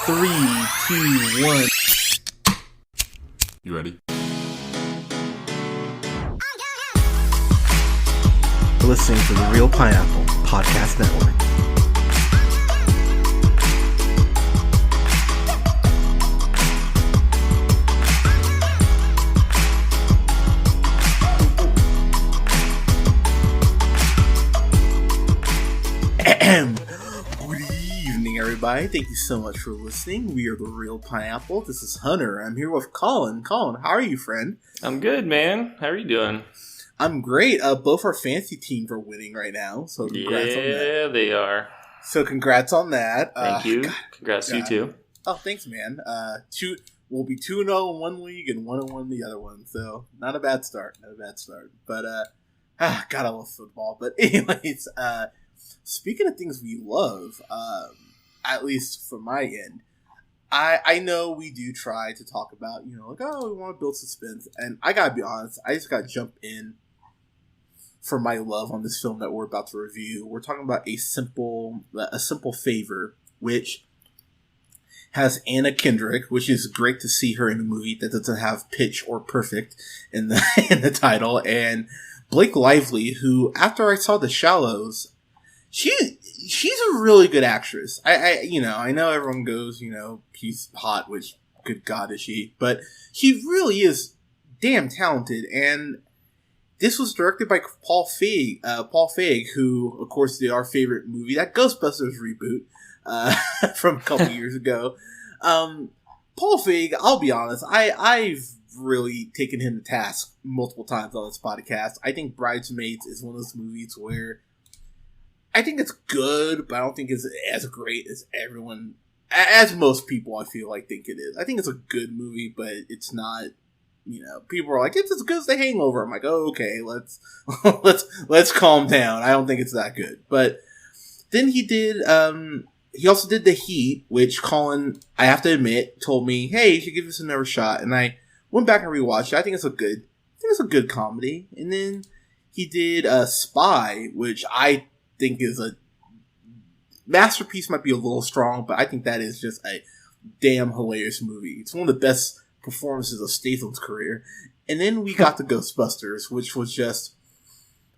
3, 2, 1. You ready? You're listening to the Real Pineapple Podcast Network. Good evening, everybody. Thank you so much for listening. We are the Real Pineapple. This is Hunter. I'm here with Colin. Colin, how are you, friend? I'm good, man. How are you doing? I'm great. Both our fantasy teams are winning right now, so congrats on that. Yeah, they are. So congrats on that. Thank you. God, Congrats to you too. Oh, thanks, man. We'll be 2-0 in one league and 1-1 in the other one. So not a bad start. But God, I love football. But anyways, speaking of things we love, at least from my end, I know we do try to talk about, we want to build suspense, and I gotta be honest, I just gotta jump in for my love on this film that we're about to review. We're talking about a simple favor, which has Anna Kendrick, which is great to see her in a movie that doesn't have pitch or perfect in the in the title, and Blake Lively, who after I saw The Shallows, she's a really good actress. I know everyone goes, she's hot, which good God is she, but she really is damn talented. And this was directed by Paul Feig, who of course did our favorite movie, that Ghostbusters reboot from a couple years ago. Paul Feig, I'll be honest, I've really taken him to task multiple times on this podcast. I think Bridesmaids is one of those movies where I think it's good, but I don't think it's as great as most people I feel like think it is. I think it's a good movie, but it's not, people are like, it's as good as The Hangover. I'm like, oh, okay, let's calm down. I don't think it's that good. But then he also did The Heat, which Colin, I have to admit, told me, hey, you should give this another shot. And I went back and rewatched it. I think it's a good comedy. And then he did Spy, which I think is a masterpiece, might be a little strong, but I think that is just a damn hilarious movie. It's one of the best performances of Statham's career. And then we got to Ghostbusters, which was just,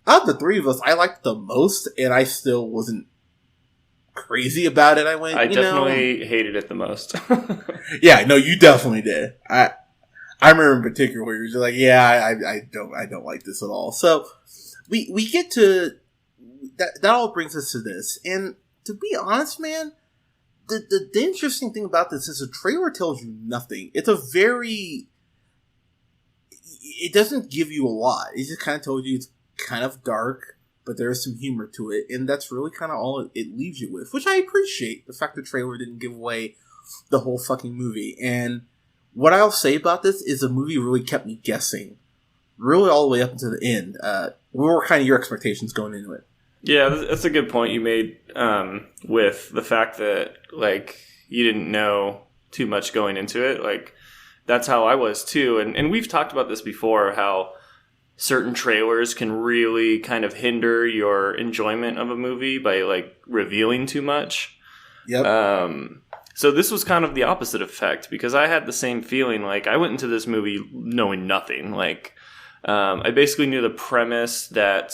out of the three of us, I liked the most, and I still wasn't crazy about it. I definitely hated it the most. Yeah, no, you definitely did. I remember in particular where you were just like, yeah, I don't like this at all. So we get to that all brings us to this. And to be honest, man, the interesting thing about this is the trailer tells you nothing. It doesn't give you a lot. It just kind of tells you it's kind of dark, but there's some humor to it. And that's really kind of all it leaves you with, which I appreciate. The fact the trailer didn't give away the whole fucking movie. And what I'll say about this is the movie really kept me guessing, really all the way up until the end. What were kind of your expectations going into it? Yeah, that's a good point you made with the fact that, you didn't know too much going into it. That's how I was, too. And we've talked about this before, how certain trailers can really kind of hinder your enjoyment of a movie by, revealing too much. Yep. So this was kind of the opposite effect, because I had the same feeling. I went into this movie knowing nothing. I basically knew the premise that...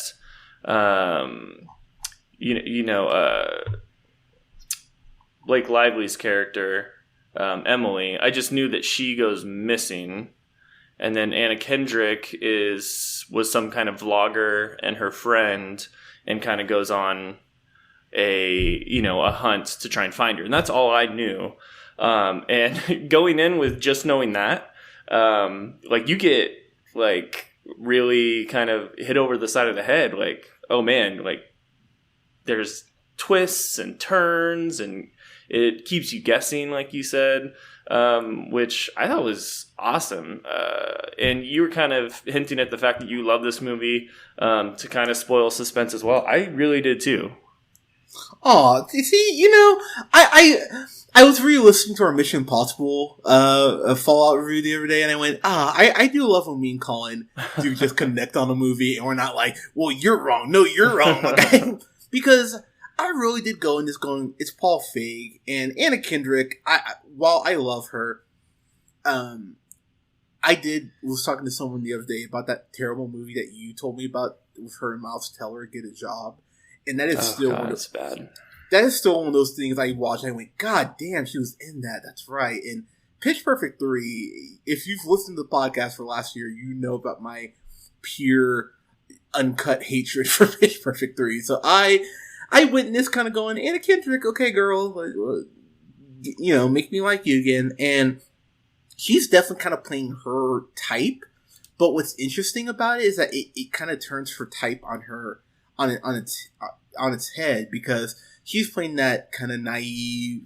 Blake Lively's character, Emily, I just knew that she goes missing, and then Anna Kendrick was some kind of vlogger and her friend, and kind of goes on a hunt to try and find her, and that's all I knew. And going in with just knowing that, you get really kind of hit over the side of the head, oh man, there's twists and turns, and it keeps you guessing, like you said, which I thought was awesome. And you were kind of hinting at the fact that you love this movie to kind of spoil suspense as well. I really did too. Oh, see, I was re-listening to our Mission Impossible Fallout review the other day, and I went, I do love when me and Colin do just connect on a movie, and we're not like, well, you're wrong. No, you're wrong. Because I really did go in this going, it's Paul Feig and Anna Kendrick. While I love her, was talking to someone the other day about that terrible movie that you told me about with her and Miles Teller, Get a Job, and that is that's bad. That is still one of those things I watched. And I went, God damn, she was in that. That's right. And Pitch Perfect 3. If you've listened to the podcast for last year, you know about my pure, uncut hatred for Pitch Perfect 3. So I went in this kind of going, Anna Kendrick, okay, girl, make me like you again. And she's definitely kind of playing her type, but what's interesting about it is that it kind of turns her type on its head, because she's playing that kind of naive,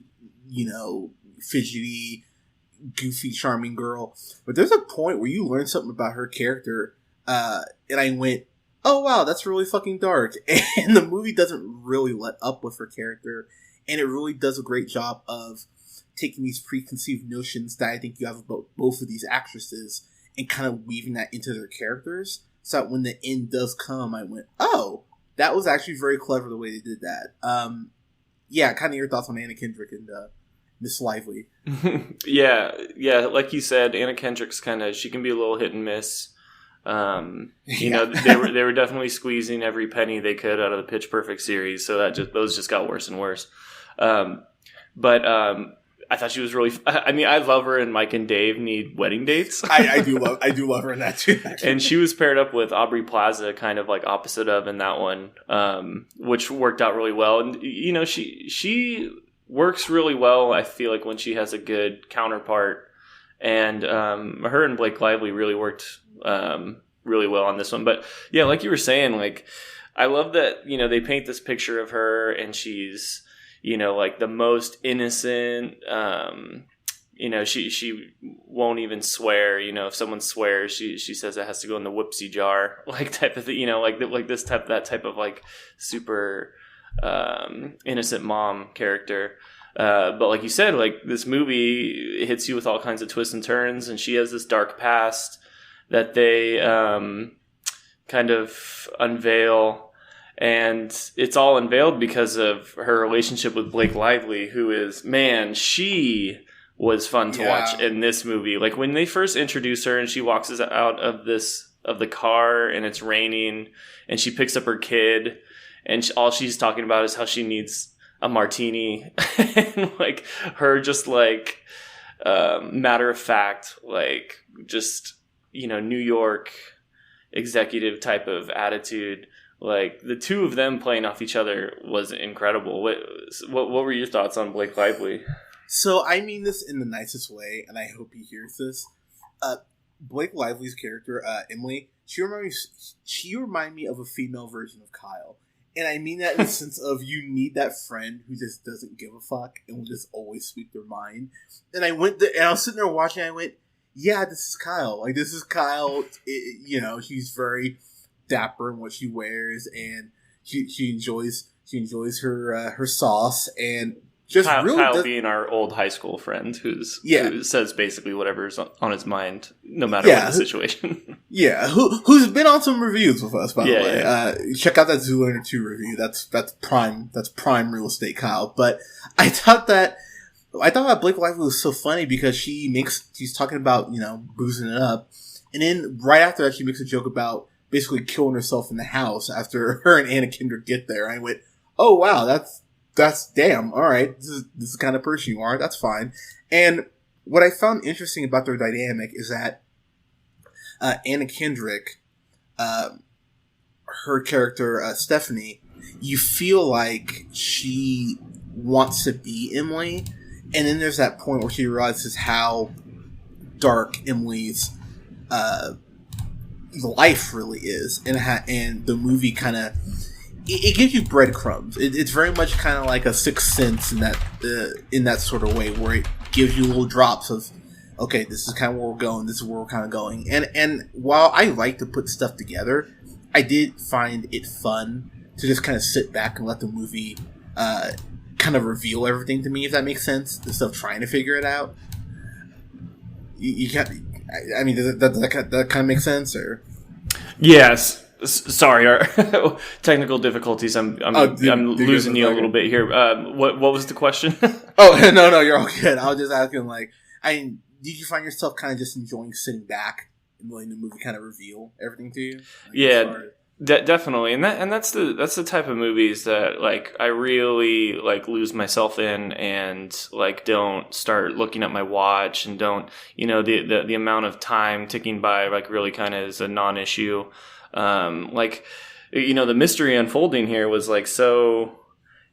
fidgety, goofy, charming girl. But there's a point where you learn something about her character, and I went, oh wow, that's really fucking dark. And the movie doesn't really let up with her character, and it really does a great job of taking these preconceived notions that I think you have about both of these actresses and kind of weaving that into their characters, so that when the end does come, I went, oh, that was actually very clever the way they did that. Kind of your thoughts on Anna Kendrick and Miss Lively. Yeah, like you said, Anna Kendrick's she can be a little hit and miss. They were definitely squeezing every penny they could out of the Pitch Perfect series, so those just got worse and worse. But I thought she was really. I love her in Mike and Dave Need Wedding Dates. I do love her in that too. Actually. And she was paired up with Aubrey Plaza, kind of like opposite of in that one, which worked out really well. And she works really well. I feel like when she has a good counterpart, and her and Blake Lively really worked really well on this one. But yeah, like you were saying, like I love that they paint this picture of her, and she's like the most innocent, she won't even swear, if someone swears, she says it has to go in the whoopsie jar, like type of thing, that type of like super, innocent mom character. But like you said, like this movie hits you with all kinds of twists and turns, and she has this dark past that they, kind of unveil. And it's all unveiled because of her relationship with Blake Lively, who is, man, she was fun to watch in this movie. Like when they first introduce her and she walks out of the car and it's raining and she picks up her kid and all she's talking about is how she needs a martini. And like her just like matter of fact, like just, New York executive type of attitude. Like the two of them playing off each other was incredible. What were your thoughts on Blake Lively? So I mean this in the nicest way, and I hope he hears this. Blake Lively's character, Emily, she reminded me of a female version of Kyle, and I mean that in the sense of you need that friend who just doesn't give a fuck and will just always speak their mind. And I was sitting there watching. And I went, yeah, this is Kyle. Like this is Kyle. She's very dapper in what she wears, and she enjoys her sauce, and just Kyle being our old high school friend who says basically whatever's on his mind, no matter what the situation. Yeah, who's been on some reviews with us, by the way. Yeah. Check out that Zoolander 2 review. That's prime real estate, Kyle. But I thought that Blake Lively was so funny because she's talking about boozing it up, and then right after that she makes a joke about basically killing herself in the house after her and Anna Kendrick get there. I went, oh wow, that's damn. All right, this is the kind of person you are. That's fine. And what I found interesting about their dynamic is that Anna Kendrick, her character Stephanie, you feel like she wants to be Emily, and then there's that point where she realizes how dark Emily's life really is, and the movie kind of it gives you breadcrumbs. It's very much kind of like a Sixth Sense in that sort of way, where it gives you little drops of, okay, this is kind of where we're going, this is where we're kind of going. And while I like to put stuff together, I did find it fun to just kind of sit back and let the movie kind of reveal everything to me, if that makes sense, instead of trying to figure it out. You can't. I mean, does that kind of make sense, or? Yes, Sorry, our technical difficulties. I'm losing you a little bit here. What was the question? Oh no, you're all good. I was just asking, like, did you find yourself kind of just enjoying sitting back and letting the movie kind of reveal everything to you? Like, yeah, definitely, and that's the type of movies that like I really like lose myself in, and like don't start looking at my watch, and don't the amount of time ticking by like really kind of is a non-issue. Like, the mystery unfolding here was like so,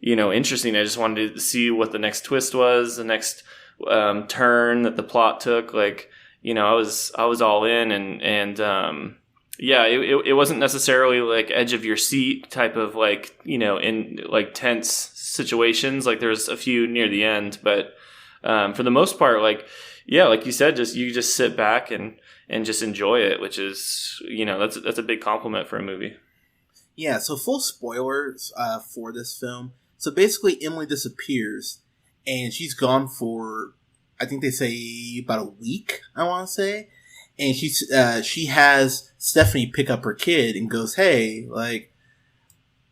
interesting. I just wanted to see what the next twist was, the next turn that the plot took. Like, I was all in, and yeah, it wasn't necessarily like edge of your seat type of like, in like tense situations. Like there's a few near the end, but for the most part, like, yeah, like you said, you just sit back and just enjoy it, which is, that's a big compliment for a movie. Yeah, so full spoilers for this film. So basically, Emily disappears, and she's gone for, I think they say about a week, I want to say. And she has Stephanie pick up her kid and goes, hey, like,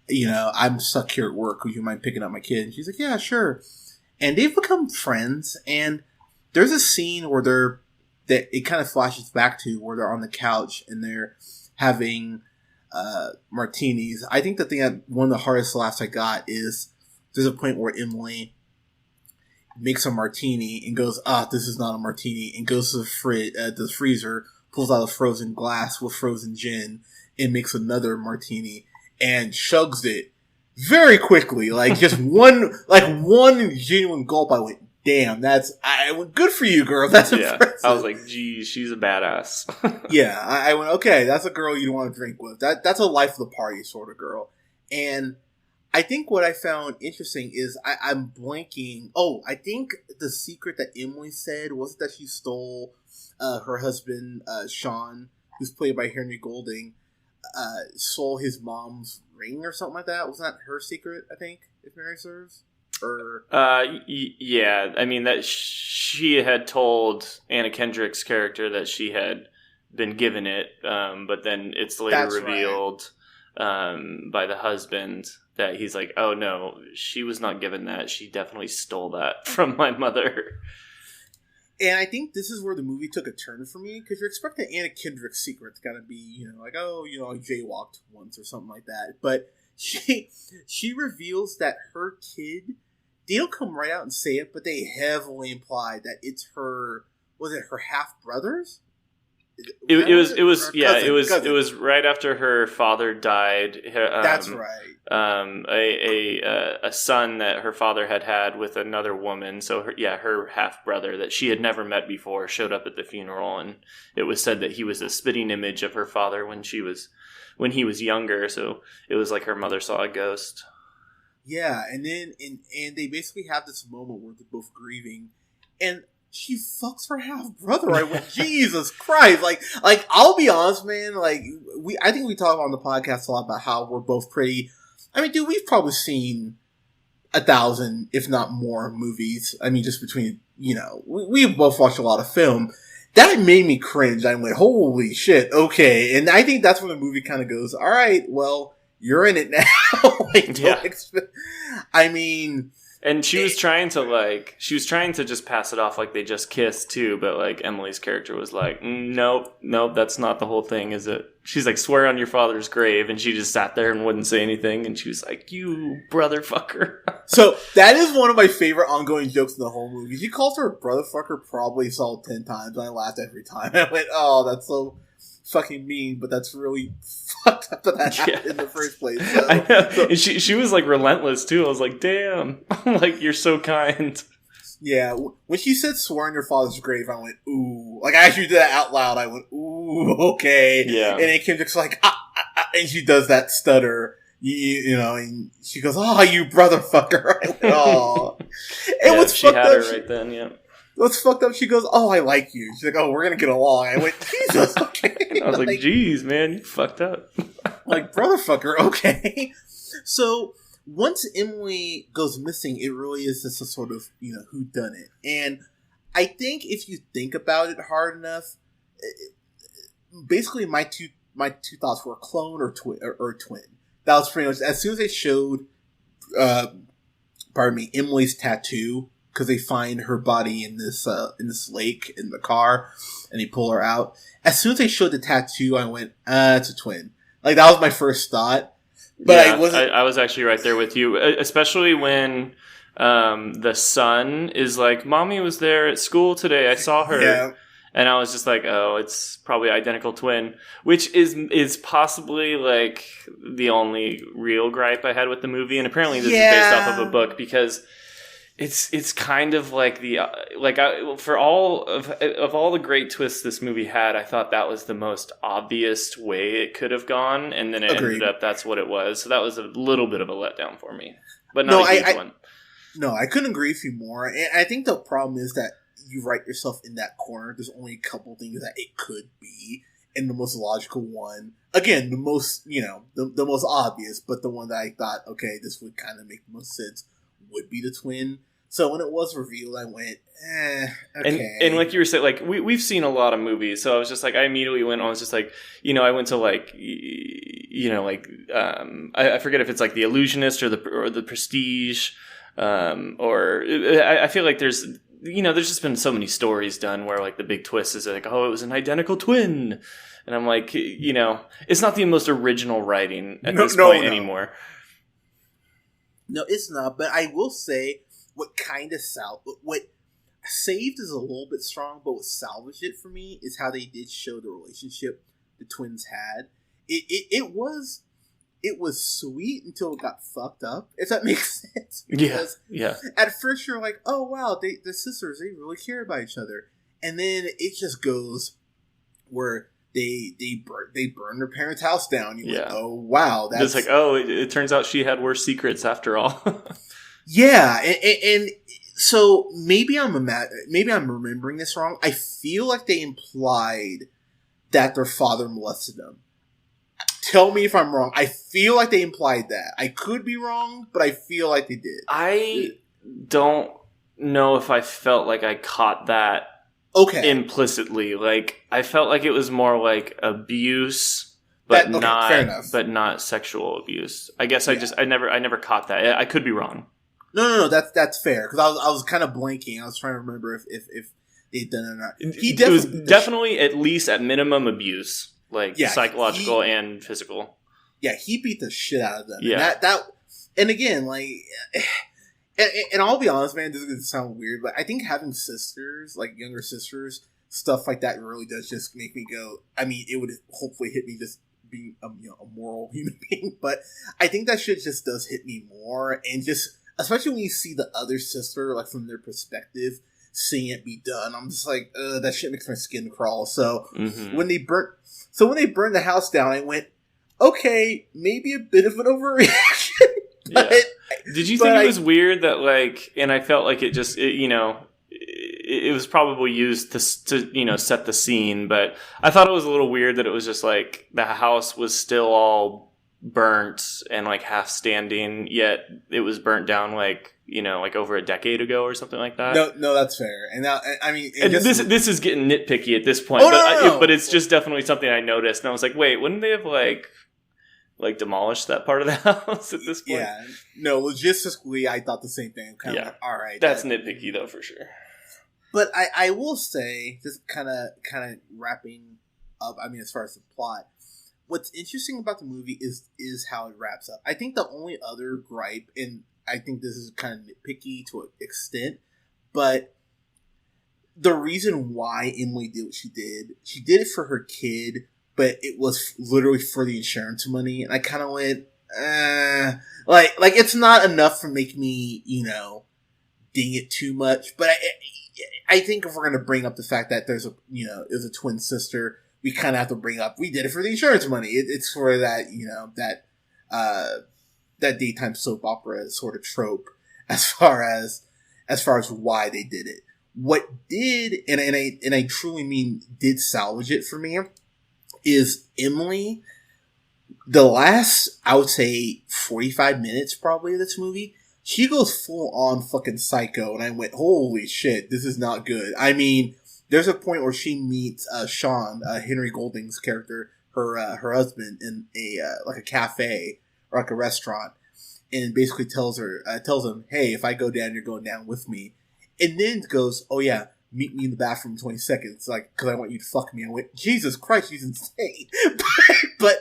I'm stuck here at work. Would you mind picking up my kid? And she's like, yeah, sure. And they've become friends, and there's a scene where that it kind of flashes back to where they're on the couch and they're having martinis. I think one of the hardest laughs I got is there's a point where Emily makes a martini and goes, this is not a martini, and goes to the freezer, pulls out a frozen glass with frozen gin, and makes another martini and chugs it very quickly, like just one genuine gulp. I went, damn, good for you, girl. That's impressive. I was like, geez, she's a badass. Yeah, I went, okay, that's a girl you want to drink with. That's a life of the party sort of girl. And I think what I found interesting is I'm blanking. Oh, I think the secret that Emily said was that she stole her husband, Sean, who's played by Henry Golding, stole his mom's ring or something like that. Wasn't that her secret, I think, if memory serves? Yeah, I mean that she had told Anna Kendrick's character that she had been given it, but then it's later revealed by the husband that he's like, oh no, she was not given that. She definitely stole that from my mother. And I think this is where the movie took a turn for me, because you're expecting Anna Kendrick's secret to kind of be, like, oh, I jaywalked once or something like that. But she reveals that her kid, they don't come right out and say it, but they heavily imply that it's her, was it her half-brothers? It was right after her father died. That's right. A son that her father had with another woman. So her half brother that she had never met before showed up at the funeral, and it was said that he was a spitting image of her father when he was younger. So it was like her mother saw a ghost. Yeah, and then and they basically have this moment where they're both grieving, and she fucks her half brother. I went, Jesus Christ! Like I'll be honest, man. Like I think we talk on the podcast a lot about how we're both pretty. I mean, dude, we've probably seen 1,000, if not more, movies. I mean, just between we both watched a lot of film. That made me cringe. I went, holy shit, okay. And I think that's when the movie kind of goes, all right, well, you're in it now. I mean. And she was trying to just pass it off like they just kissed too, but like Emily's character was like, nope, that's not the whole thing, is it? She's like, swear on your father's grave, and she just sat there and wouldn't say anything, and she was like, you brother fucker. So that is one of my favorite ongoing jokes in the whole movie. She calls her a brother fucker probably 10 times, and I laughed every time. I went, oh, that's so fucking mean, but that's really fucked up that happened in the first place. So, I know. And she was like relentless too. I was like, damn, like you're so kind. Yeah, when she said swear on your father's grave, I went, ooh. Like, I actually did that out loud. I went, ooh, okay. Yeah. And then Kendrick's like, and she does that stutter, and she goes, oh, you brother fucker. I went, oh. And what's she fucked had up, her right then, yeah. What's fucked up, she goes, oh, I like you. She's like, oh, we're going to get along. I went, Jesus, okay. I was like, geez, man, you fucked up. Like, brother fucker, okay. So, once Emily goes missing, it really is just a sort of, whodunit. And I think if you think about it hard enough, basically my two my two thoughts were clone or twin or twin. That was pretty much as soon as they showed, Emily's tattoo, because they find her body in this lake in the car, and they pull her out. As soon as they showed the tattoo, I went, it's a twin. Like, that was my first thought. But I was actually right there with you, especially when the son is like, "Mommy was there at school today. I saw her." Yeah. And I was just like, "Oh, it's probably identical twin," which is possibly like the only real gripe I had with the movie. And apparently, this is based off of a book, because it's kind of like for all of the great twists this movie had, I thought that was the most obvious way it could have gone, and then it ended up that's what it was. So that was a little bit of a letdown for me, but not a huge one. No, I couldn't agree with you more. And I think the problem is that you write yourself in that corner. There's only a couple things that it could be, and the most logical one, again, the most the most obvious, but the one that I thought, okay, this would kind of make the most sense, would be the twin. So when it was revealed, I went, okay. And like you were saying, like we've seen a lot of movies, so I was just like, I immediately went. I was just like, I went to I forget if it's like The Illusionist or the Prestige, or I feel like there's just been so many stories done where like the big twist is like, oh, it was an identical twin, and I'm like, it's not the most original writing at this point anymore. No, it's not. But I will say, what saved is a little bit strong, but what salvaged it for me is how they did show the relationship the twins had. It was sweet until it got fucked up, if that makes sense. Because at first you're like, oh wow, the sisters, they really care about each other, and then it just goes where they burn their parents' house down. You're like, oh wow, that's it's like, oh, it turns out she had worse secrets after all. Yeah, and so maybe I'm remembering this wrong. I feel like they implied that their father molested them. Tell me if I'm wrong. I feel like they implied that. I could be wrong, but I feel like they did. I don't know if I felt like I caught that implicitly. Like, I felt like it was more like abuse, but not sexual abuse. I guess I never caught that. I could be wrong. No, that's fair, because I was kind of blanking. I was trying to remember if they'd done it or not. It was definitely at least at minimum abuse, like psychological and physical. Yeah, he beat the shit out of them. Yeah, and again, like, and I'll be honest, man, this is gonna sound weird, but I think having sisters, like younger sisters, stuff like that really does just make me go. I mean, it would hopefully hit me just being a moral human being, but I think that shit just does hit me more, and just. Especially when you see the other sister, like, from their perspective, seeing it be done, I'm just like, that shit makes my skin crawl. So when they burned the house down, I went, okay, maybe a bit of an overreaction. But, did you think it was weird that, like, and I felt like it just, it was probably used to set the scene, but I thought it was a little weird that it was just like the house was still all burnt and like half standing, yet it was burnt down like over a decade ago or something like that. No, that's fair. And now, I mean, this is getting nitpicky at this point, but it's just definitely something I noticed, and I was like, wait, wouldn't they have like demolished that part of the house at this point? Yeah, no, logistically, I thought the same thing. Kind of like, all right, that's nitpicky though for sure. But I will say, just kind of wrapping up. I mean, as far as the plot. What's interesting about the movie is how it wraps up. I think the only other gripe, and I think this is kind of nitpicky to an extent, but the reason why Emily did what she did it for her kid, but it was literally for the insurance money, and I kind of went, like it's not enough for make me, ding it too much. But I think if we're gonna bring up the fact that there's a twin sister, we kind of have to bring up, we did it for the insurance money. It's for that, that daytime soap opera sort of trope as far as why they did it. What did, and I truly mean did salvage it for me, is Emily, the last, I would say, 45 minutes probably of this movie, she goes full on fucking psycho, and I went, holy shit, this is not good. I mean, there's a point where she meets Sean, Henry Golding's character, her husband in a like a cafe or like a restaurant, and basically tells him, hey, if I go down, you're going down with me, and then goes, oh yeah, meet me in the bathroom in 20 seconds, like, because I want you to fuck me. I went, Jesus Christ, she's insane. but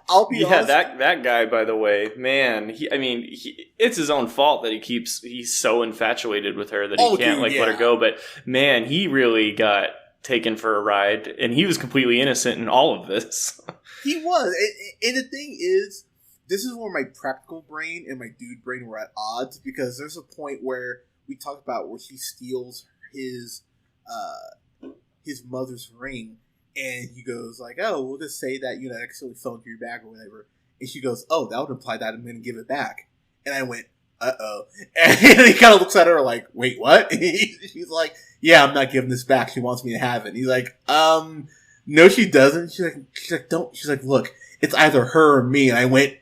I'll be honest. That guy, by the way, man, it's his own fault that he's so infatuated with her that he can't let her go. But man, he really got taken for a ride, and he was completely innocent in all of this. He was. And the thing is, this is where my practical brain and my dude brain were at odds, because there's a point where we talked about where she steals his mother's ring, and he goes like, oh, we'll just say that, accidentally fell into your bag or whatever, and she goes, oh, that would imply that I'm going to give it back. And I went, uh-oh. And he kind of looks at her like, wait, what? She's like, yeah, I'm not giving this back, she wants me to have it. And he's like, no, she doesn't. She's like, don't. She's like, look, it's either her or me. And I went,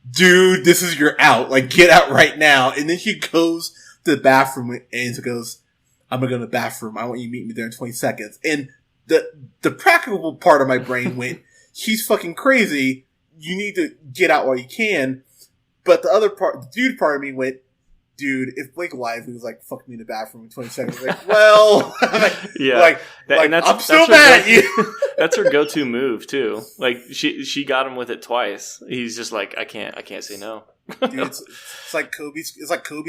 dude, this is your out, like, get out right now. And then she goes to the bathroom and goes, I'm going to go to the bathroom. I want you to meet me there in 20 seconds. And the practical part of my brain went, she's fucking crazy. You need to get out while you can. But the other part, the dude part of me went, dude, if Blake Lively was like, fuck me in the bathroom in 20 seconds, like, well, yeah, I'm still mad at you. That's her go-to move too. Like she got him with it twice. He's just like, I can't say no. Dude, it's like Kobe's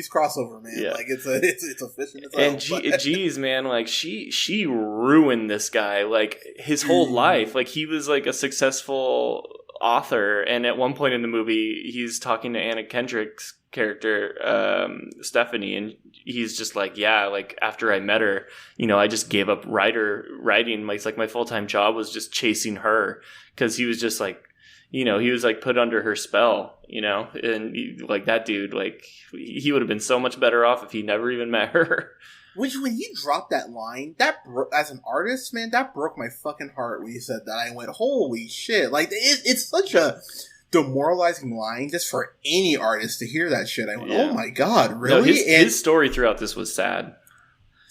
crossover, man. Yeah. Like it's efficient as hell. And geez, man, like she ruined this guy, like his whole life. Like he was like a successful author, and at one point in the movie, he's talking to Anna Kendrick's character, Stephanie, and he's just like, yeah, like after I met her, I just gave up writing. Like my full-time job was just chasing her, because he was just like, he was like put under her spell, and like that dude, like he would have been so much better off if he never even met her. When he dropped that line, as an artist, man, that broke my fucking heart when he said that. I went, holy shit. Like, it's such a demoralizing line just for any artist to hear that shit. I went, oh my God, really? No, his story throughout this was sad.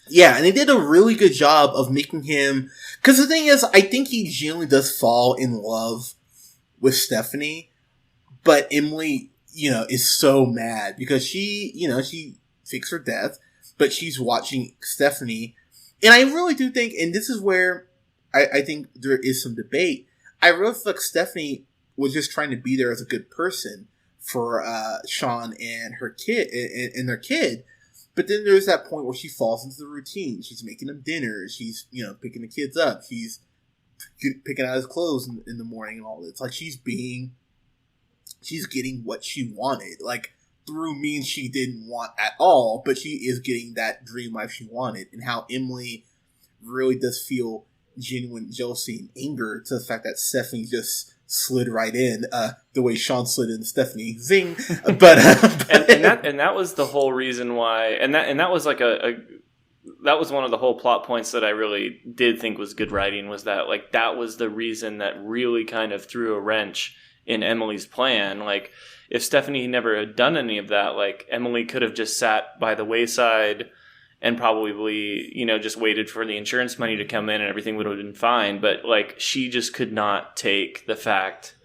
Yeah, and they did a really good job of making him... Because the thing is, I think he genuinely does fall in love with Stephanie, but Emily, is so mad because she fakes her death, but she's watching Stephanie. And I really do think, and this is where I think there is some debate, I really feel like Stephanie was just trying to be there as a good person for Sean and her kid and their kid. But then there's that point where she falls into the routine. She's making them dinner. She's, picking the kids up. She's picking out his clothes in the morning and all this. Like, she's getting what she wanted. Like, through means she didn't want at all, but she is getting that dream life she wanted. And how Emily really does feel genuine jealousy and anger to the fact that Stephanie just slid right in, the way Sean slid in Stephanie. Zing! But and that was the whole reason why, and that was like that was one of the whole plot points that I really did think was good writing, was that, like, that was the reason that really kind of threw a wrench in Emily's plan. Like, if Stephanie never had done any of that, like, Emily could have just sat by the wayside and probably, just waited for the insurance money to come in and everything would have been fine. But, like, she just could not take the fact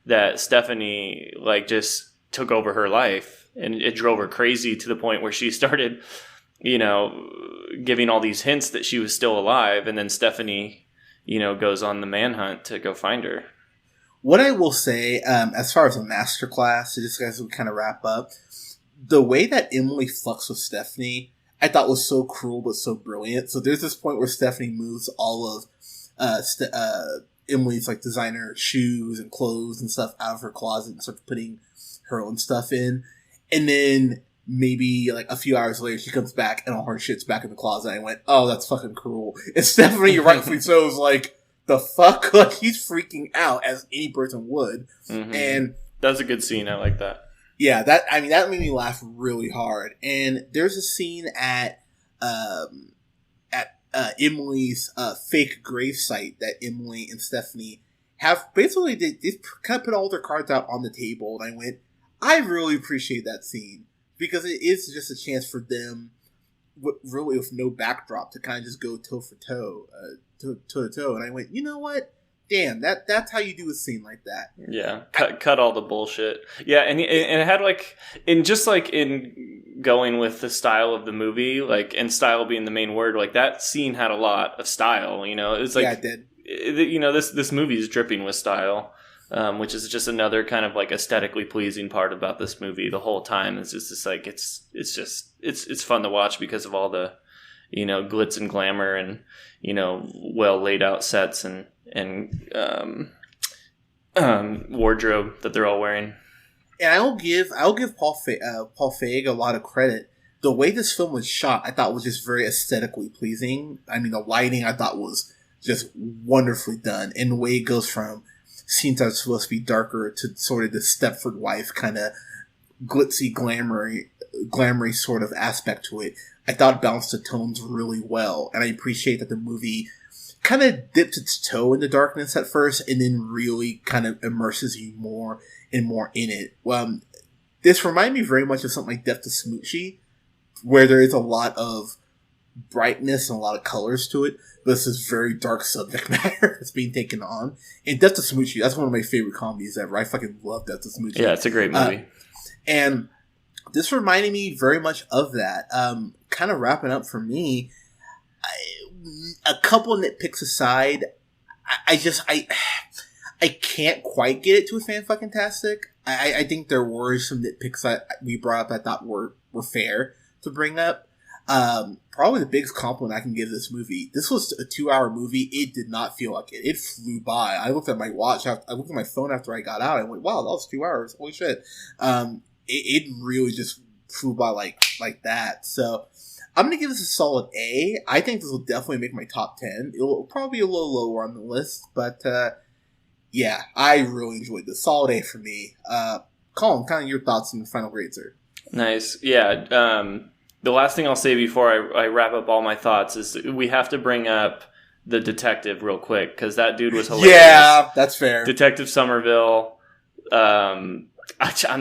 that Stephanie, like, just took over her life, and it drove her crazy to the point where she started, giving all these hints that she was still alive, and then Stephanie, goes on the manhunt to go find her. What I will say, as far as a masterclass, to just guys will kind of wrap up, the way that Emily fucks with Stephanie, I thought was so cruel but so brilliant. So there's this point where Stephanie moves all of Emily's like designer shoes and clothes and stuff out of her closet and starts putting her own stuff in, and then maybe like a few hours later she comes back and all her shit's back in the closet. I went, oh, that's fucking cruel. And Stephanie, rightfully so, is like, the fuck? Like, he's freaking out, as any person would. Mm-hmm. And that's a good scene. I like that. Yeah, that made me laugh really hard. And there's a scene at Emily's fake gravesite that Emily and Stephanie have. Basically, they kind of put all their cards out on the table, and I went, I really appreciate that scene, because it is just a chance for them, really with no backdrop, to kind of just go toe to toe. And I went, you know what? damn, that's how you do a scene like that. Yeah, cut all the bullshit. Yeah, and it had like in going with the style of the movie, like, and style being the main word, like that scene had a lot of style. You know, it's like it did. This movie is dripping with style, which is just another kind of like aesthetically pleasing part about this movie. The whole time it's just like it's fun to watch because of all the glitz and glamour and well laid out sets and wardrobe that they're all wearing. And I'll give Paul Feig a lot of credit. The way this film was shot, I thought was just very aesthetically pleasing. I mean, the lighting I thought was just wonderfully done. And the way it goes from scenes that are supposed to be darker to sort of the Stepford wife kind of glitzy, glamoury sort of aspect to it, I thought it balanced the tones really well. And I appreciate that the movie kind of dipped its toe in the darkness at first and then really kind of immerses you more and more in it. This reminded me very much of something like Death to Smoochy, where there is a lot of brightness and a lot of colors to it, but this is very dark subject matter that's being taken on. And Death to Smoochy, that's one of my favorite comedies ever. I fucking love Death to Smoochy. Yeah, it's a great movie. And this reminded me very much of that. Kind of wrapping up for me, a couple nitpicks aside, I can't quite get it to a fan-fucking-tastic. I think there were some nitpicks that we brought up I thought were fair to bring up. Probably the biggest compliment I can give this movie. This was a 2-hour movie. It did not feel like it. It flew by. I looked at my watch. I looked at my phone after I got out. I went, wow, that was 2 hours. Holy shit. It really just flew by like that. So I'm going to give this a solid A. I think this will definitely make my top 10. It will probably be a little lower on the list, but yeah, I really enjoyed this. Solid A for me. Colin, kind of your thoughts and final grades are. Nice. Yeah. The last thing I'll say before I wrap up all my thoughts is we have to bring up the detective real quick because that dude was hilarious. Yeah, that's fair. Detective Somerville. I'm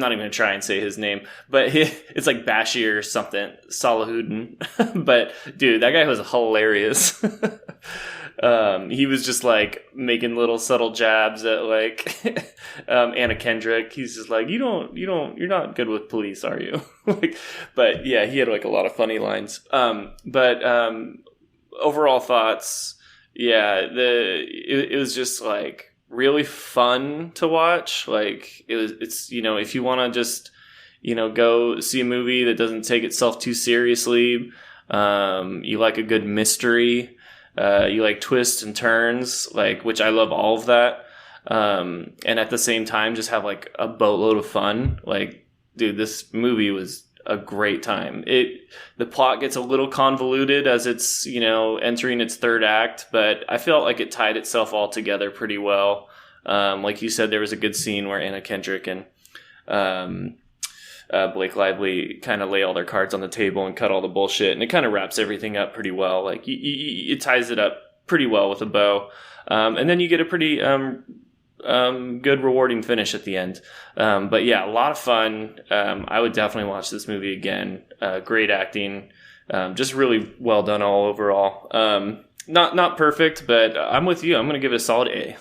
not even going to try and say his name, but it's like Bashir or something, Salahuddin. But dude, that guy was hilarious. He was just like making little subtle jabs at like Anna Kendrick. He's just like, you're not good with police, are you? But yeah, he had like a lot of funny lines. But overall thoughts, yeah, it was just like really fun to watch. Like it's if you want to just go see a movie that doesn't take itself too seriously, you like a good mystery, you like twists and turns, like, which I love all of that, and at the same time just have like a boatload of fun. Like, dude, this movie was a great time. The plot gets a little convoluted as it's entering its third act, but I felt like it tied itself all together pretty well. Like you said, there was a good scene where Anna Kendrick and Blake Lively kind of lay all their cards on the table and cut all the bullshit, and it kind of wraps everything up pretty well. Like it ties it up pretty well with a bow, and then you get a pretty good rewarding finish at the end. But yeah, a lot of fun. I would definitely watch this movie again. Great acting, just really well done all overall. Not perfect, but I'm with you. I'm going to give it a solid A.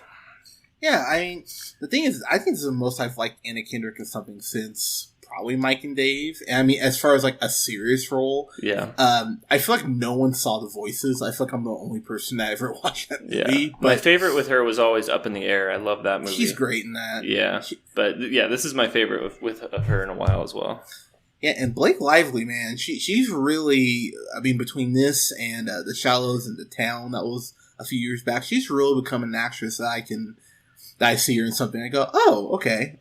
Yeah, I mean, the thing is, I think this is the most I've liked Anna Kendrick in something since probably Mike and Dave. And I mean, as far as like a serious role, yeah. I feel like no one saw The Voices. I feel like I'm the only person that ever watched that movie. Yeah. But my favorite with her was always Up in the Air. I love that movie. She's great in that. Yeah, but yeah, this is my favorite with her in a while as well. Yeah, and Blake Lively, man, she's really, I mean, between this and The Shallows and The Town, that was a few years back, she's really become an actress that I see her in something, I go, oh, okay.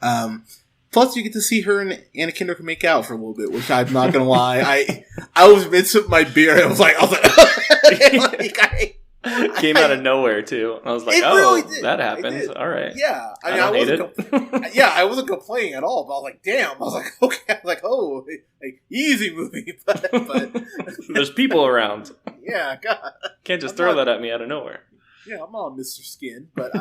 Plus, you get to see her and Anna Kendrick make out for a little bit, which I'm not gonna lie, I was mid-sipping my beer, and I was like, came out of nowhere too. I was like, really that happens. All right. Yeah, I don't hate it. Yeah, I wasn't complaining at all. But I was like, damn. I was like, okay. I was like, oh, like easy movie, but there's people around. Yeah, God, can't just throw that at me out of nowhere. Yeah, I'm on Mr. Skin, but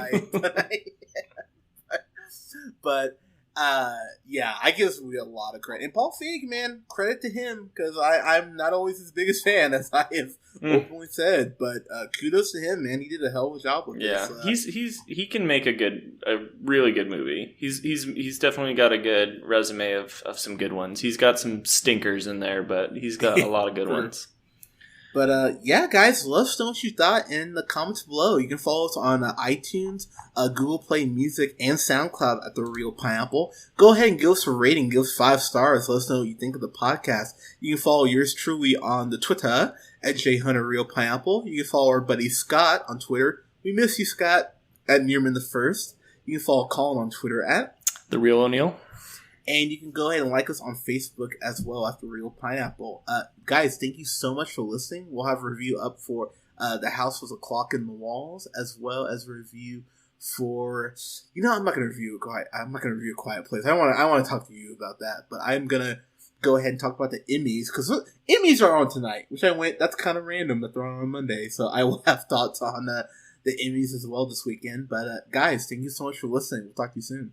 Yeah, I give this movie a lot of credit. And Paul Feig, man, credit to him, because I'm not always his biggest fan, as I have openly said. But kudos to him, man. He did a hell of a job with this. He can make a really good movie. He's definitely got a good resume of some good ones. He's got some stinkers in there, but he's got a lot of good ones. But yeah, guys, let us know what you thought in the comments below. You can follow us on iTunes, Google Play Music, and SoundCloud at The Real Pineapple. Go ahead and give us a rating. Give us 5 stars. Let us know what you think of the podcast. You can follow yours truly on the Twitter at JHunterRealPineapple. You can follow our buddy Scott on Twitter. We miss you, Scott, at Nearman the First. You can follow Colin on Twitter at The Real O'Neill. And you can go ahead and like us on Facebook as well at The Real Pineapple. Guys, thank you so much for listening. We'll have a review up for The House with a Clock in the Walls, as well as a review for... I'm not going to review A Quiet Place. I want to talk to you about that, but I'm going to go ahead and talk about the Emmys, because Emmys are on tonight, that's kind of random that they're on Monday, so I will have thoughts on the Emmys as well this weekend. But guys, thank you so much for listening. We'll talk to you soon.